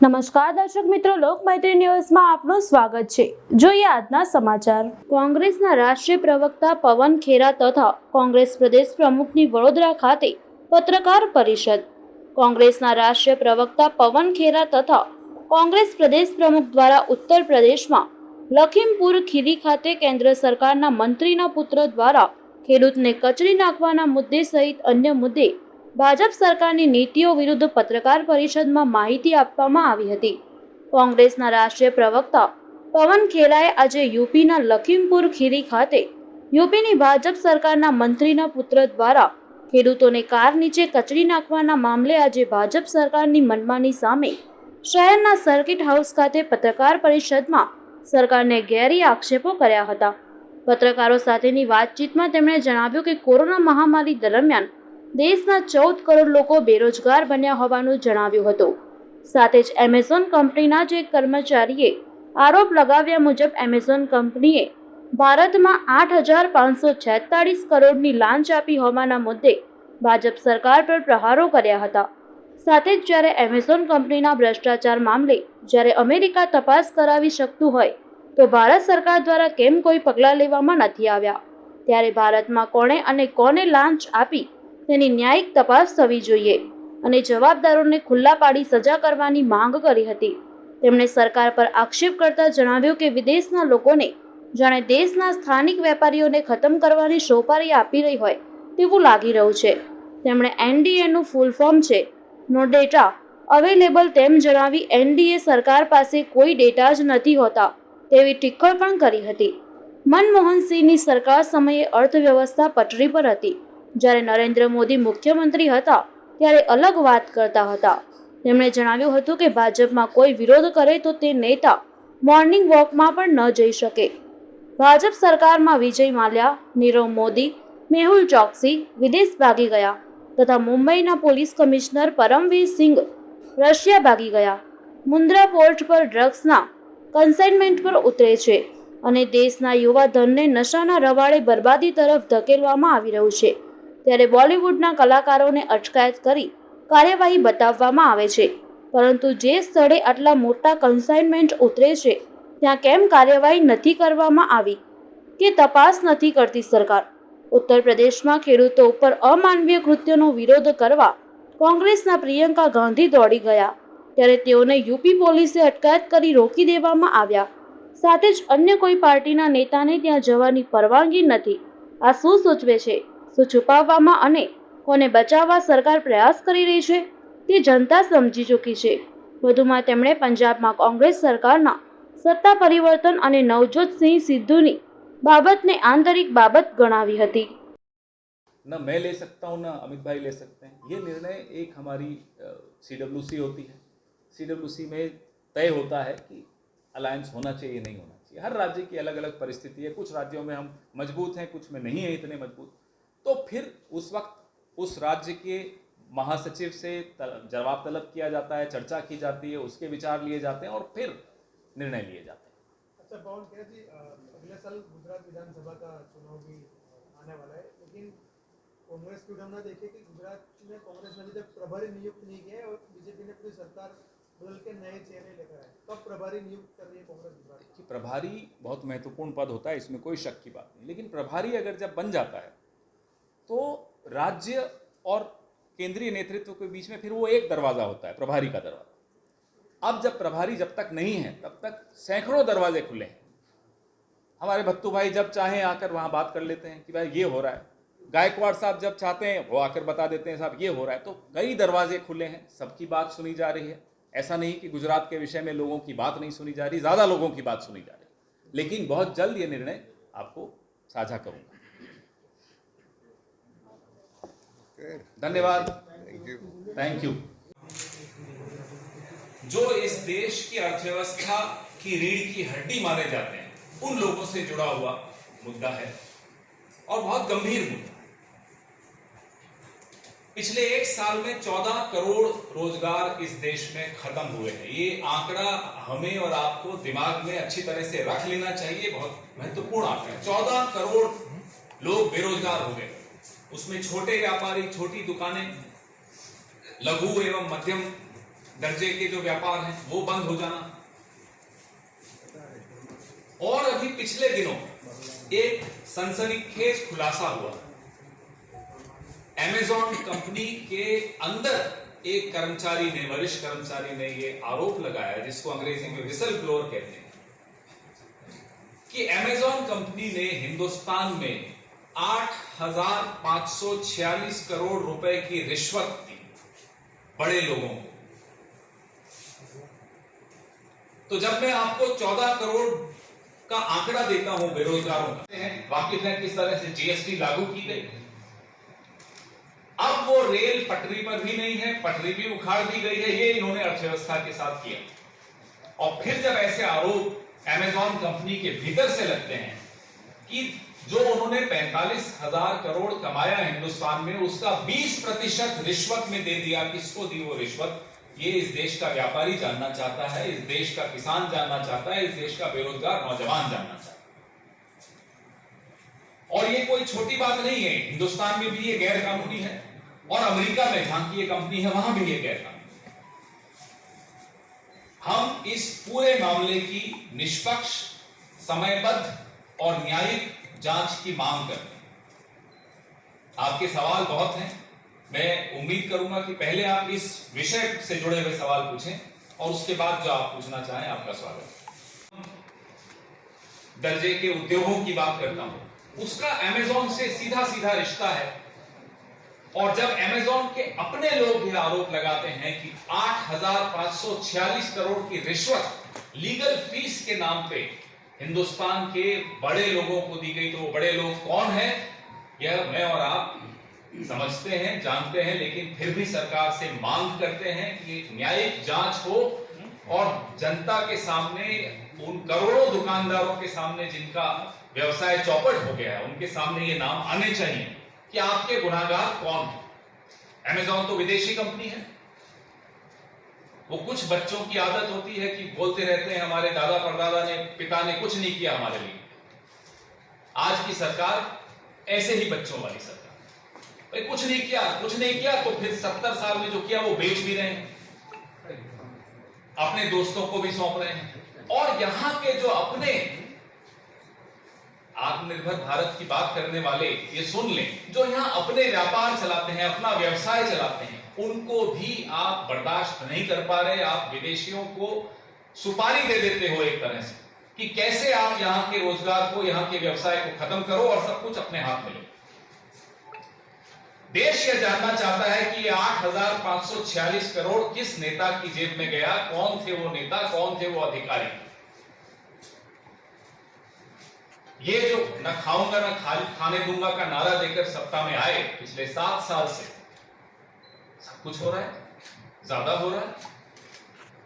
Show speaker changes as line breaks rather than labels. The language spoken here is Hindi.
નમસ્કાર દર્શક મિત્રો, લોકમૈત્રી ન્યૂઝમાં આપનું સ્વાગત છે। જોઈએ આજના સમાચાર। કોંગ્રેસના રાષ્ટ્રીય પ્રવક્તા પવન ખેરા તથા કોંગ્રેસ પ્રદેશ પ્રમુખની વડોદરા ખાતે પત્રકાર પરિષદ। કોંગ્રેસના રાષ્ટ્રીય પ્રવક્તા પવન ખેરા તથા કોંગ્રેસ પ્રદેશ પ્રમુખ દ્વારા ઉત્તર પ્રદેશમાં લખીમપુર ખીરી ખાતે કેન્દ્ર સરકારના મંત્રીના પુત્ર દ્વારા ખેડૂતને કચડી નાખવાના મુદ્દે સહિત અન્ય મુદ્દે ભાજપ સરકારની નીતિઓ વિરુદ્ધ પત્રકાર પરિષદમાં માહિતી આપવામાં આવી હતી। કોંગ્રેસના રાષ્ટ્રીય પ્રવક્તા પવન ખેરાએ આજે યુપીના લખીમપુર ખીરી ખાતે યુપીની ભાજપ સરકારના મંત્રીના પુત્ર દ્વારા ખેડૂતોને કાર નીચે કચડી નાખવાના મામલે આજે ભાજપ સરકારની મનમાની સામે શહેરના સર્કિટ હાઉસ ખાતે પત્રકાર પરિષદમાં સરકારને ઘેરી આક્ષેપો કર્યા હતા। પત્રકારો સાથેની વાતચીતમાં તેમણે જણાવ્યું કે કોરોના મહામારી દરમિયાન દેશના 14 કરોડ લોકો બેરોજગાર બન્યા હોવાનું જણાવ્યું હતું। સાથે જ એમેઝોન કંપનીના જ એક કર્મચારીએ આરોપ લગાવ્યા મુજબ એમેઝોન કંપનીએ ભારતમાં 8,546 કરોડની લાંચ આપી હોવાના મુદ્દે ભાજપ સરકાર પર પ્રહારો કર્યા હતા। સાથે જ જ્યારે એમેઝોન કંપનીના ભ્રષ્ટાચાર મામલે જ્યારે અમેરિકા તપાસ કરાવી શકતું હોય તો ભારત સરકાર દ્વારા કેમ કોઈ પગલાં લેવામાં નથી આવ્યા, ત્યારે ભારતમાં કોણે અને કોને લાંચ આપી તેની ન્યાયિક તપાસ થવી જોઈએ અને જવાબદારોને ખુલ્લા પાડી સજા કરવાની માંગ કરી હતી। તેમણે સરકાર પર આક્ષેપ કરતા જણાવ્યું કે વિદેશના લોકોને જાણે દેશના સ્થાનિક વેપારીઓને ખતમ કરવાની સોપારી આપી રહી હોય તેવું લાગી રહ્યું છે। તેમણે એનડીએનું ફૂલ ફોર્મ છે નો ડેટા અવેલેબલ તેમ જણાવી એનડીએ સરકાર પાસે કોઈ ડેટા જ નથી હોતા તેવી ટીક્કણ પણ કરી હતી। મનમોહન સિંહની સરકાર સમયે અર્થવ્યવસ્થા પટરી પર હતી, જ્યારે નરેન્દ્ર મોદી મુખ્યમંત્રી હતા ત્યારે અલગ વાત કરતા હતા। તેમણે જણાવ્યું હતું કે ભાજપમાં કોઈ વિરોધ કરે તો તે નેતા મોર્નિંગ વોકમાં પણ ન જઈ શકે। ભાજપ સરકારમાં વિજય માલ્યા, નીરવ મોદી, મેહુલ ચોકસી વિદેશ ભાગી ગયા તથા મુંબઈના police commissioner Paramvir Singh Russia ભાગી ગયા। મુન્દ્રા પોર્ટ પર ડ્રગ્સના કન્સાઇનમેન્ટ પર ઉતરે છે અને દેશના યુવા ધનને નશાના રવાડે બરબાદી તરફ ધકેલવામાં આવી રહ્યું છે, ત્યારે બોલિવૂડના કલાકારોને અટકાયત કરી કાર્યવાહી બતાવવામાં આવે છે, પરંતુ જે સ્થળે આટલા મોટા કન્સાઇનમેન્ટ ઉતરે છે ત્યાં કેમ કાર્યવાહી નથી કરવામાં આવી કે તપાસ નથી કરતી સરકાર। ઉત્તર પ્રદેશમાં ખેડૂતો ઉપર અમાનવીય કૃત્યોનો વિરોધ કરવા કોંગ્રેસના પ્રિયંકા ગાંધી દોડી ગયા, ત્યારે તેઓને યુપી પોલીસે અટકાયત કરી રોકી દેવામાં આવ્યા। સાથે જ અન્ય કોઈ પાર્ટીના નેતાને ત્યાં જવાની પરવાનગી નથી। આ શું સૂચવે છે? શું છુપાવવામાં અને કોને બચાવવા સરકાર પ્રયાસ કરી રહી છે તે જનતા સમજી ચૂકી છે। વધુમાં તેમણે પંજાબમાં કોંગ્રેસ સરકારના સત્તા પરિવર્તન અને નવજોત સિંહ સિદ્ધુની બાબતને આંતરિક બાબત ગણાવી હતી।
न मैं ले सकता हूँ, न अमित भाई ले सकते हैं। ये निर्णय एक हमारी सीडब्ल्यूसी होती है। सीडब्ल्यूसी में तय होता है कि अलायंस होना चाहिए, नहीं होना चाहिए। हर राज्य की अलग अलग परिस्थिति है। कुछ राज्यों में हम मजबूत हैं, कुछ में नहीं है इतने मजबूत। तो फिर उस वक्त उस राज्य के महासचिव से जवाब तलब किया जाता है, चर्चा की जाती है, उसके विचार लिए जाते हैं और फिर निर्णय लिए जाते हैं।
अच्छा पवन खेरा जी, अगले साल गुजरात विधानसभा का चुनाव भी आने वाला है, लेकिन कांग्रेस की उदाहरण देखिए कि गुजरात में कांग्रेस ने अभी तक प्रभारी नियुक्त नहीं किया है और बीजेपी ने पूरी सरकार बदल के नए चेहरे लेकर आए। कब प्रभारी नियुक्त कर रही है कांग्रेस गुजरात?
कि प्रभारी बहुत महत्वपूर्ण पद होता है, इसमें कोई शक की बात नहीं, लेकिन प्रभारी अगर जब बन जाता है तो राज्य और केंद्रीय नेतृत्व के बीच में फिर वो एक दरवाजा होता है, प्रभारी का दरवाजा। अब जब प्रभारी जब तक नहीं है तब तक सैकड़ों दरवाजे खुले हैं। हमारे भत्तू भाई जब चाहें आकर वहां बात कर लेते हैं कि भाई ये हो रहा है। गायकवाड़ साहब जब चाहते हैं वो आकर बता देते हैं साहब ये हो रहा है। तो कई दरवाजे खुले हैं, सबकी बात सुनी जा रही है। ऐसा नहीं कि गुजरात के विषय में लोगों की बात नहीं सुनी जा रही, ज्यादा लोगों की बात सुनी जा रही, लेकिन बहुत जल्द ये निर्णय आपको साझा करूंगा। धन्यवाद, थैंक यू। जो इस देश की अर्थव्यवस्था की रीढ़ की हड्डी माने जाते हैं उन लोगों से जुड़ा हुआ मुद्दा है और बहुत गंभीर मुद्दा। पिछले एक साल में 14 करोड़ रोजगार इस देश में खत्म हुए हैं। ये आंकड़ा हमें और आपको दिमाग में अच्छी तरह से रख लेना चाहिए, बहुत महत्वपूर्ण आंकड़ा है। 14 करोड़ लोग बेरोजगार हो गए। उसमें छोटे व्यापारी, छोटी दुकानें, लघु एवं मध्यम दर्जे के जो व्यापार हैं वो बंद हो जाना। और अभी पिछले दिनों एक सनसनीखेज खुलासा हुआ, अमेज़न कंपनी के अंदर एक कर्मचारी ने, वरिष्ठ कर्मचारी ने ये आरोप लगाया, जिसको अंग्रेजी में विसल ब्लोअर कहते हैं, कि अमेज़न कंपनी ने हिंदुस्तान में 8,546 करोड़ रुपए की रिश्वत दी बड़े लोगों को। तो जब मैं आपको 14 करोड़ का आंकड़ा देता हूं बेरोजगारों का, वाकिफ है किस तरह से जीएसटी लागू की गई। अब वो रेल पटरी पर भी नहीं है, पटरी भी उखाड़ दी गई है, ये इन्होंने अर्थव्यवस्था के साथ किया। और फिर जब ऐसे आरोप अमेज़न कंपनी के भीतर से लगते हैं कि जो उन्होंने 45,000 करोड़ कमाया हिंदुस्तान में, उसका 20% रिश्वत में दे दिया, किसको दी वो रिश्वत? ये इस देश का व्यापारी जानना चाहता है, इस देश का किसान जानना चाहता है, इस देश का बेरोजगार नौजवान जानना चाहता है। और ये कोई छोटी बात नहीं है, हिंदुस्तान में भी ये गैर कानूनी है, और अमेरिका में जहां की ये कंपनी है वहां भी ये गैर कानूनी है। हम इस पूरे मामले की निष्पक्ष, समयबद्ध और न्यायिक जांच की मांग करते हैं। आपके सवाल बहुत हैं, मैं उम्मीद करूंगा कि पहले आप इस विषय से जुड़े हुए सवाल पूछें और उसके बाद जो आप पूछना चाहें, आपका स्वागत है। दर्जे के उद्योगों की बात करता हूं, उसका अमेज़न से सीधा सीधा रिश्ता है। और जब अमेज़न के अपने लोग ये आरोप लगाते हैं कि 8,546 करोड़ की रिश्वत लीगल फीस के नाम पे हिंदुस्तान के बड़े लोगों को दी गई, तो वो बड़े लोग कौन हैं, यह मैं और आप समझते हैं, जानते हैं, लेकिन फिर भी सरकार से मांग करते हैं कि एक न्यायिक जांच हो और जनता के सामने, उन करोड़ों दुकानदारों के सामने जिनका व्यवसाय चौपट हो गया है, उनके सामने ये नाम आने चाहिए कि आपके गुनाहगार कौन है। अमेज़न तो विदेशी कंपनी है, वो कुछ बच्चों की आदत होती है कि बोलते रहते हैं हमारे दादा परदादा ने, पिता ने कुछ नहीं किया हमारे लिए। आज की सरकार ऐसे ही बच्चों वाली सरकार, भाई कुछ नहीं किया तो फिर 70 साल में जो किया वो बेच भी रहे हैं, अपने दोस्तों को भी सौंप रहे हैं। और यहां के जो अपने आत्मनिर्भर भारत की बात करने वाले, ये सुन लें, जो यहां अपने व्यापार चलाते हैं, अपना व्यवसाय चलाते हैं, उनको भी आप बर्दाश्त नहीं कर पा रहे। आप विदेशियों को सुपारी दे देते हो एक तरह से कि कैसे आप यहां के रोजगार को, यहां के व्यवसाय को खत्म करो और सब कुछ अपने हाथ में लो। देश यह जानना चाहता है कि 8,546 करोड़ किस नेता की जेब में गया, कौन थे वो नेता, कौन थे वो अधिकारी। ये जो न खाऊंगा न खाने दूंगा का नारा देकर सत्ता में आए, पिछले 7 साल से सब कुछ हो रहा है, ज्यादा हो रहा है।